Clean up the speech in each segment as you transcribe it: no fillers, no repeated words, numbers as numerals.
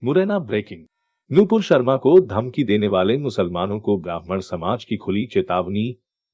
Morena breaking. Nupur Sharma को धमकी देने वाले मुसलमानों को ब्राह्मण समाज की खुली चेतावनी।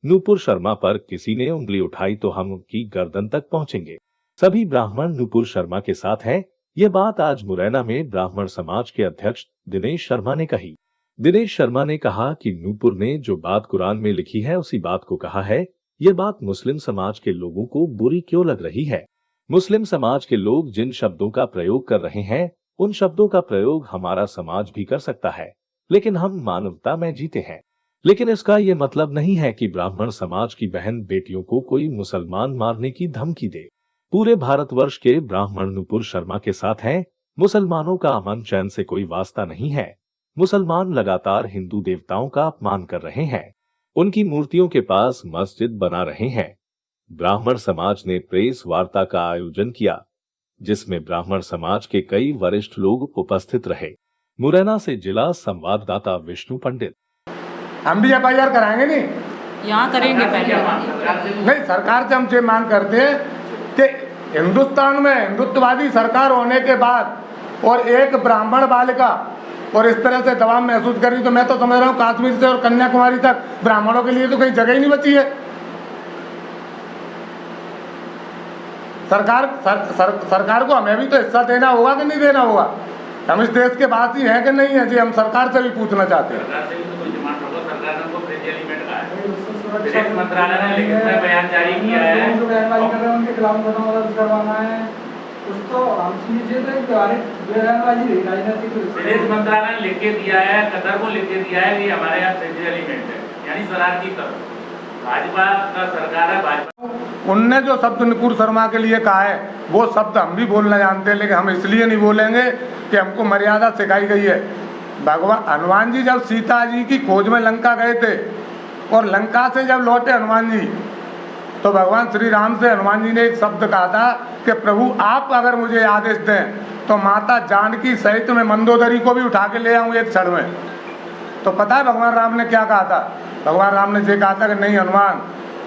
नूपुर शर्मा पर किसी ने उंगली उठाई तो हम उनकी गर्दन तक पहुंचेंगे। सभी ब्राह्मण नूपुर शर्मा के साथ हैं। ये बात आज मुरैना में ब्राह्मण समाज के अध्यक्ष दिनेश शर्मा ने कही। दिनेश शर्मा ने कहा कि नूपुर ने जो बात कुरान में लिखी है उसी बात को कहा है। ये बात मुस्लिम समाज के लोगों को बुरी क्यों लग रही है? मुस्लिम समाज के लोग जिन शब्दों का प्रयोग कर रहे हैं उन शब्दों का प्रयोग हमारा समाज भी कर सकता है, लेकिन हम मानवता में जीते हैं। लेकिन इसका ये मतलब नहीं है कि ब्राह्मण समाज की बहन बेटियों को कोई मुसलमान मारने की धमकी दे। पूरे भारतवर्ष के ब्राह्मण नूपुर शर्मा के साथ हैं। मुसलमानों का अमन चैन से कोई वास्ता नहीं है। मुसलमान लगातार हिंदू देवताओं का अपमान कर रहे हैं, उनकी मूर्तियों के पास मस्जिद बना रहे हैं। ब्राह्मण समाज ने प्रेस वार्ता का आयोजन किया, जिसमें ब्राह्मण समाज के कई वरिष्ठ लोग उपस्थित रहे। मुरैना से जिला संवाददाता विष्णु पंडित। हम भी FIR कराएंगे नहीं, यहाँ करेंगे पहले नहीं सरकार से हम ये मांग करते हैं कि हिंदुस्तान में हिंदुत्ववादी सरकार होने के बाद और एक ब्राह्मण बालिका और इस तरह से दबाव महसूस कर रही, तो मैं तो समझ रहा हूँ कश्मीर से और कन्याकुमारी तक ब्राह्मणों के लिए तो कहीं जगह ही नहीं बची है। सरकार को हमें भी तो हिस्सा देना होगा कि नहीं देना होगा? हम इस देश के वासी हैं कि नहीं है जी? हम सरकार से भी पूछना चाहते हैं। विदेश मंत्रालय ने लिखित में बयान जारी किया है, उनके खिलाफ मुकदमा दर्ज करवाना है। विदेश मंत्रालय ने लिख के दिया है, कतर को लिख के दिया है कि हमारे यहाँ सेंट्रल एलिमेंट है, यानी शरारती तत्व। भाजपा का सरकार है, भाजपा। उनने जो शब्द नूपुर शर्मा के लिए कहा है वो शब्द हम भी बोलना जानते हैं, लेकिन हम इसलिए नहीं बोलेंगे कि हमको मर्यादा सिखाई गई है। भगवान हनुमान जी जब सीता जी की खोज में लंका गए थे और लंका से जब लौटे हनुमान जी, तो भगवान श्री राम से हनुमान जी ने एक शब्द कहा था कि प्रभु आप अगर मुझे आदेश दें तो माता जानकी सहित मैं मंदोदरी को भी उठा के ले आऊँ एक क्षण में। तो पता है भगवान राम ने क्या कहा था? भगवान राम ने ये कहा था कि नहीं हनुमान,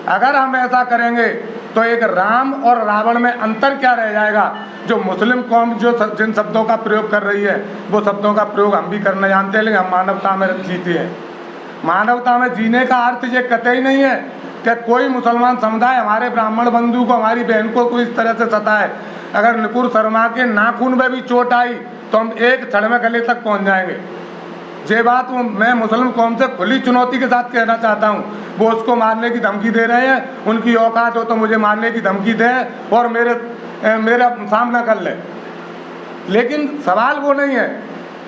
अगर हम ऐसा करेंगे तो एक राम और रावण में अंतर क्या रह जाएगा? जो मुस्लिम कौम जो जिन शब्दों का प्रयोग कर रही है वो शब्दों का प्रयोग हम भी करना जानते हैं, लेकिन हम मानवता में जीते हैं। मानवता में जीने का अर्थ ये कतई नहीं है कि कोई मुसलमान समुदाय हमारे ब्राह्मण बंधु को, हमारी बहन को इस तरह से सताए। अगर नूपुर शर्मा के नाखून में भी चोट आई तो हम एक क्षण में गले तक पहुंच जाएंगे। ये बात मैं मुस्लिम कौम से खुली चुनौती के साथ कहना चाहता हूँ। वो उसको मारने की धमकी दे रहे हैं, उनकी औकात हो तो मुझे मारने की धमकी दें और मेरा सामना कर लें, लेकिन सवाल वो नहीं है।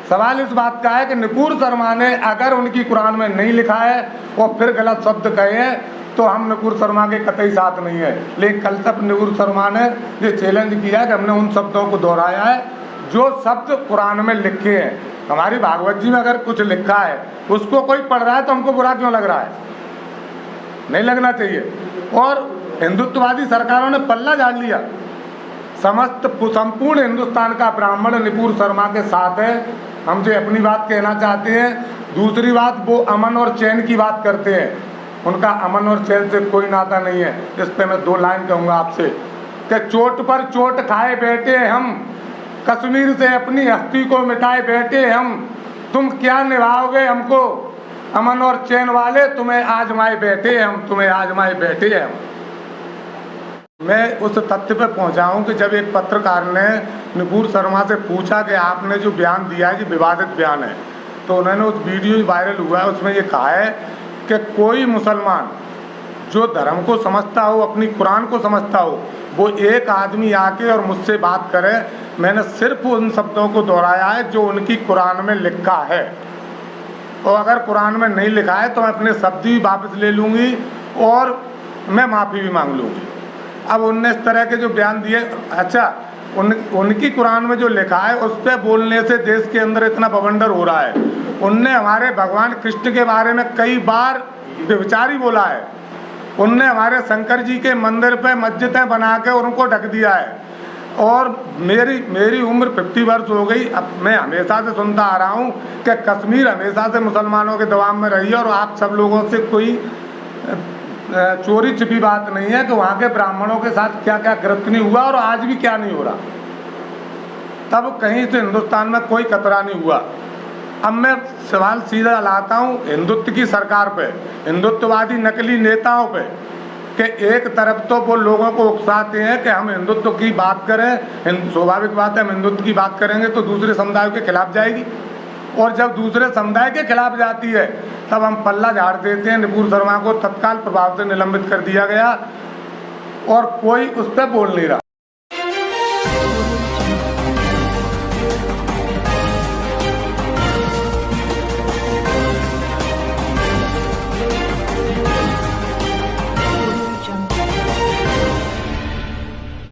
सवाल इस बात का है कि नूपुर शर्मा ने अगर उनकी कुरान में नहीं लिखा है और फिर गलत शब्द कहे हैं तो हम नूपुर शर्मा के कतई साथ नहीं है। लेकिन कल तक नूपुर शर्मा ने ये चैलेंज किया कि हमने उन शब्दों को दोहराया है जो शब्द कुरान में लिखे हैं। हमारी भागवत जी में अगर कुछ लिखा है उसको कोई पढ़ रहा है तो हमको बुरा क्यों लग रहा है? नहीं लगना चाहिए। और हिंदुत्ववादी सरकारों ने पल्ला झाड़ लिया। संपूर्ण हिंदुस्तान का ब्राह्मण नूपुर शर्मा के साथ है। हम जो अपनी बात कहना चाहते हैं। दूसरी बात, वो अमन और चैन की बात करते हैं, उनका अमन और चैन से कोई नाता नहीं है। इस पे मैं 2 लाइन कहूँगा आपसे कि चोट पर चोट खाए बैठे हम, कश्मीर से अपनी हस्ती को मिटाए बैठे हम, तुम क्या निभाओगे हमको अमन और चैन वाले, तुम्हें आजमाए बैठे हम, तुम्हें आजमाए बैठे हम। मैं उस तथ्य पे पहुंचा हूं कि जब एक पत्रकार ने नूपुर शर्मा से पूछा कि आपने जो बयान दिया है कि विवादित बयान है, तो उन्होंने उस वीडियो वायरल हुआ है उसमें ये कहा है कि कोई मुसलमान जो धर्म को समझता हो, अपनी कुरान को समझता हो, वो एक आदमी आके और मुझसे बात करे। मैंने सिर्फ उन शब्दों को दोहराया है जो उनकी कुरान में लिखा है, और अगर कुरान में नहीं लिखा है तो मैं अपने शब्द भी वापस ले लूँगी और मैं माफ़ी भी मांग लूँगी। अब उनने इस तरह के जो बयान दिए, अच्छा उनकी कुरान में जो लिखा है उस पर बोलने से देश के अंदर इतना बवंडर हो रहा है। उनने हमारे भगवान कृष्ण के बारे में कई बार व्यभिचारी बोला है। उनने हमारे शंकर जी के मंदिर पे मस्जिदें बना के उनको ढक दिया है। और मेरी उम्र 50 वर्ष हो गई। अब मैं हमेशा से सुनता आ रहा हूँ कि कश्मीर हमेशा से मुसलमानों के दबाव में रही है, और आप सब लोगों से कोई चोरी छिपी बात नहीं है कि वहाँ के ब्राह्मणों के साथ क्या क्या कृत्य नहीं हुआ और आज भी क्या नहीं हो रहा। तब कहीं से हिंदुस्तान में कोई खतरा नहीं हुआ। अब मैं सवाल सीधा लाता हूँ हिंदुत्व की सरकार पे, हिंदुत्ववादी नकली नेताओं पे, कि एक तरफ तो वो लोगों को उकसाते हैं कि हम हिंदुत्व की बात करें, स्वाभाविक बात है हम हिंदुत्व की बात करेंगे तो दूसरे समुदाय के खिलाफ जाएगी, और जब दूसरे समुदाय के खिलाफ जाती है तब हम पल्ला झाड़ देते हैं। नुपुर शर्मा को तत्काल प्रभाव से निलंबित कर दिया गया और कोई उस पर बोल नहीं रहा।